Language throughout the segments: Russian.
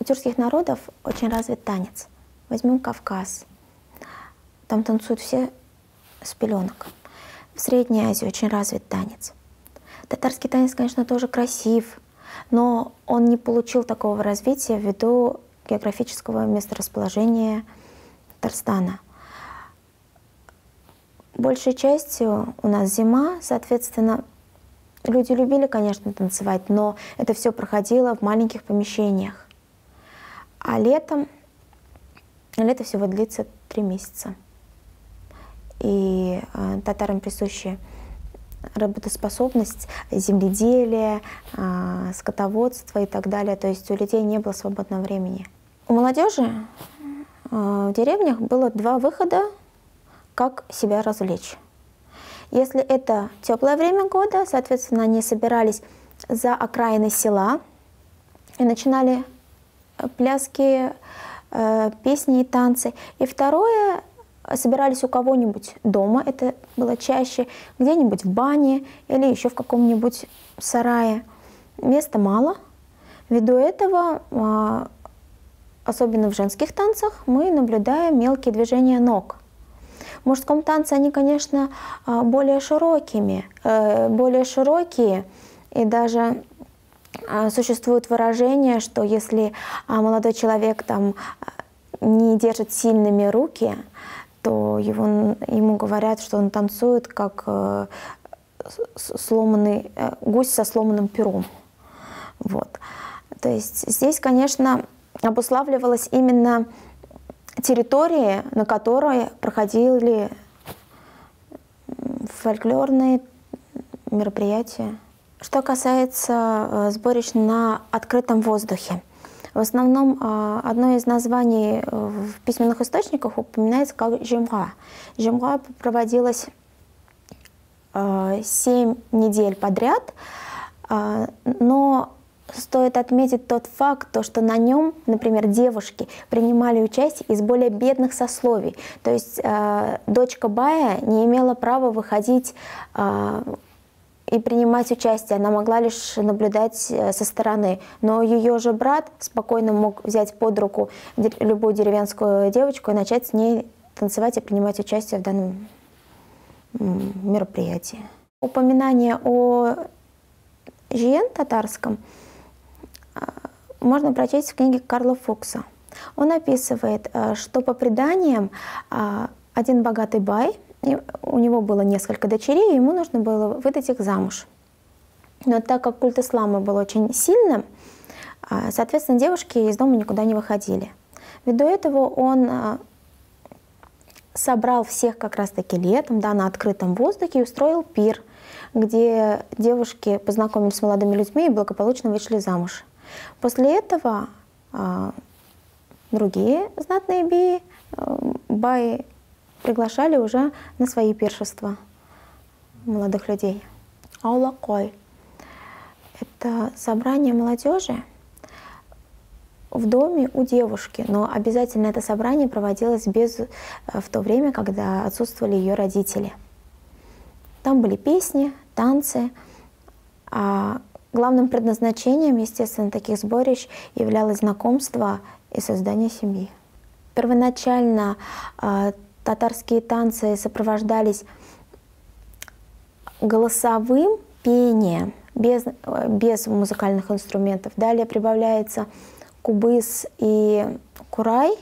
тюркских народов очень развит танец. Возьмем Кавказ. Там танцуют все с пеленок. В Средней Азии очень развит танец. Татарский танец, конечно, тоже красив, но он не получил такого развития ввиду географического месторасположения Татарстана. Большей частью у нас зима, соответственно, люди любили, конечно, танцевать, но это все проходило в маленьких помещениях. А лето всего длится 3 месяца. И татарам присуща работоспособность, земледелие, скотоводство и так далее. То есть у людей не было свободного времени. У молодежи в деревнях было 2 выхода, как себя развлечь. Если это теплое время года, соответственно, они собирались за окраины села и начинали пляски, песни и танцы. И второе, собирались у кого-нибудь дома, это было чаще, где-нибудь в бане или еще в каком-нибудь сарае. Места мало. Ввиду этого, особенно в женских танцах, мы наблюдаем мелкие движения ног. В мужском танце они, конечно, более широкие, и даже существует выражение, что если молодой человек там не держит сильными руки, то ему говорят, что он танцует как сломанный гусь со сломанным пером. Вот. То есть здесь, конечно, обуславливалась именно территории, на которой проходили фольклорные мероприятия. Что касается сборищ на открытом воздухе, в основном одно из названий в письменных источниках упоминается как жемга. Жемга проводилась 7 недель подряд, но стоит отметить тот факт, что на нем, например, девушки принимали участие из более бедных сословий. То есть дочка бая не имела права выходить и принимать участие, она могла лишь наблюдать со стороны. Но ее же брат спокойно мог взять под руку любую деревенскую девочку и начать с ней танцевать и принимать участие в данном мероприятии. Упоминание о жиен татарском можно прочесть в книге Карла Фукса. Он описывает, что по преданиям один богатый бай, у него было несколько дочерей, и ему нужно было выдать их замуж. Но так как культ ислама был очень сильным, соответственно, девушки из дома никуда не выходили. Ввиду этого он собрал всех как раз-таки летом, да, на открытом воздухе и устроил пир, где девушки познакомились с молодыми людьми и благополучно вышли замуж. После этого другие знатные баи приглашали уже на свои пиршества молодых людей. Аулакой — это собрание молодежи в доме у девушки, но обязательно это собрание проводилось в то время, когда отсутствовали ее родители. Там были песни, танцы, а главным предназначением, естественно, таких сборищ являлось знакомство и создание семьи. Первоначально татарские танцы сопровождались голосовым пением, без музыкальных инструментов. Далее прибавляется кубыс и курай.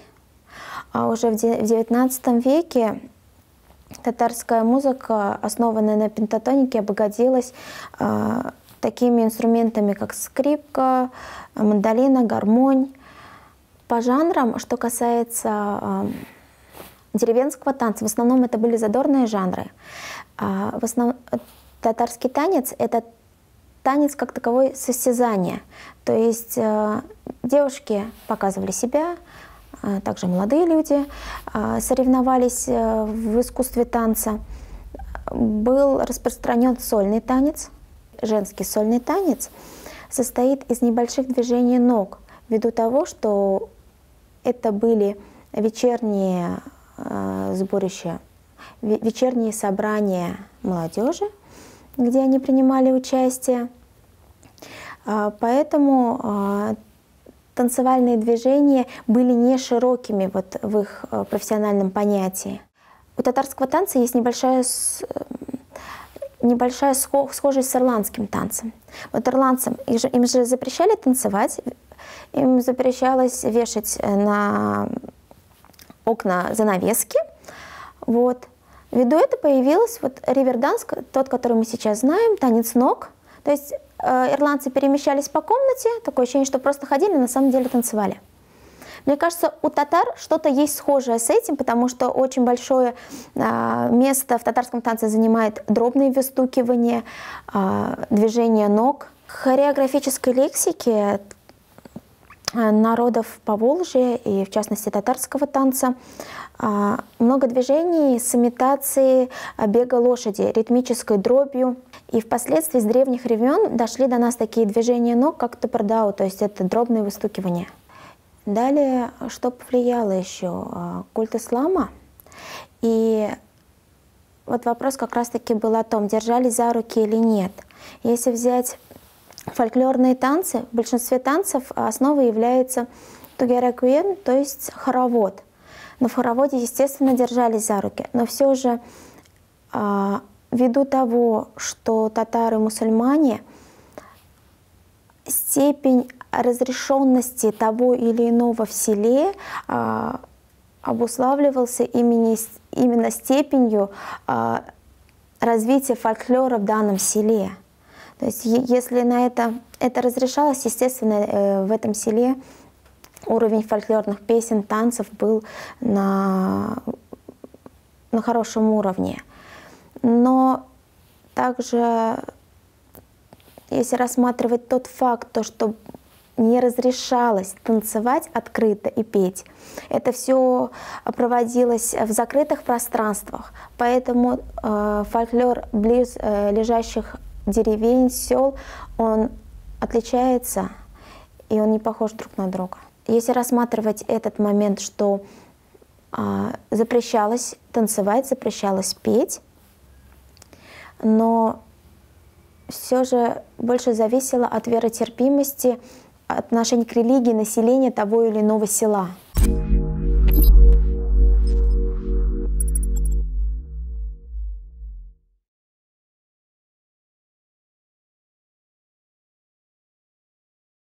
А уже в XIX веке татарская музыка, основанная на пентатонике, обогатилась такими инструментами, как скрипка, мандолина, гармонь. По жанрам, что касается деревенского танца, в основном это были задорные жанры. В основном татарский танец — это танец как таковой состязания. То есть девушки показывали себя, также молодые люди соревновались в искусстве танца. Был распространен сольный танец. Женский сольный танец состоит из небольших движений ног, ввиду того, что это были вечерние сборища, вечерние собрания молодежи, где они принимали участие. Поэтому танцевальные движения были не широкими вот в их профессиональном понятии. У татарского танца есть небольшая схожесть с ирландским танцем. Вот ирландцам, им же запрещали танцевать, им запрещалось вешать на окна занавески. Вот. Ввиду этого появился вот риверданс, тот, который мы сейчас знаем, танец ног. То есть ирландцы перемещались по комнате, такое ощущение, что просто ходили, на самом деле танцевали. Мне кажется, у татар что-то есть схожее с этим, потому что очень большое место в татарском танце занимает дробные выстукивания, движение ног. В хореографической лексике народов Поволжья и, в частности, татарского танца много движений с имитацией бега лошади, ритмической дробью. И впоследствии с древних времен дошли до нас такие движения ног, как топордау, то есть это дробные выстукивания. Далее, что повлияло еще? Культ ислама. И вот вопрос как раз-таки был о том, держались за руки или нет. Если взять фольклорные танцы, в большинстве танцев основой является тугеракуен, то есть хоровод. Но в хороводе, естественно, держались за руки. Но все же, ввиду того, что татары-мусульмане, степень разрешенности того или иного в селе обуславливался именно степенью развития фольклора в данном селе. То есть если на это разрешалось, естественно, в этом селе уровень фольклорных песен, танцев был на хорошем уровне. Но также, если рассматривать тот факт, что не разрешалось танцевать открыто и петь, это все проводилось в закрытых пространствах, поэтому фольклор близлежащих деревень, сел, он отличается, и он не похож друг на друга. Если рассматривать этот момент, что запрещалось танцевать, запрещалось петь, но все же больше зависело от веротерпимости, отношения к религии населения того или иного села.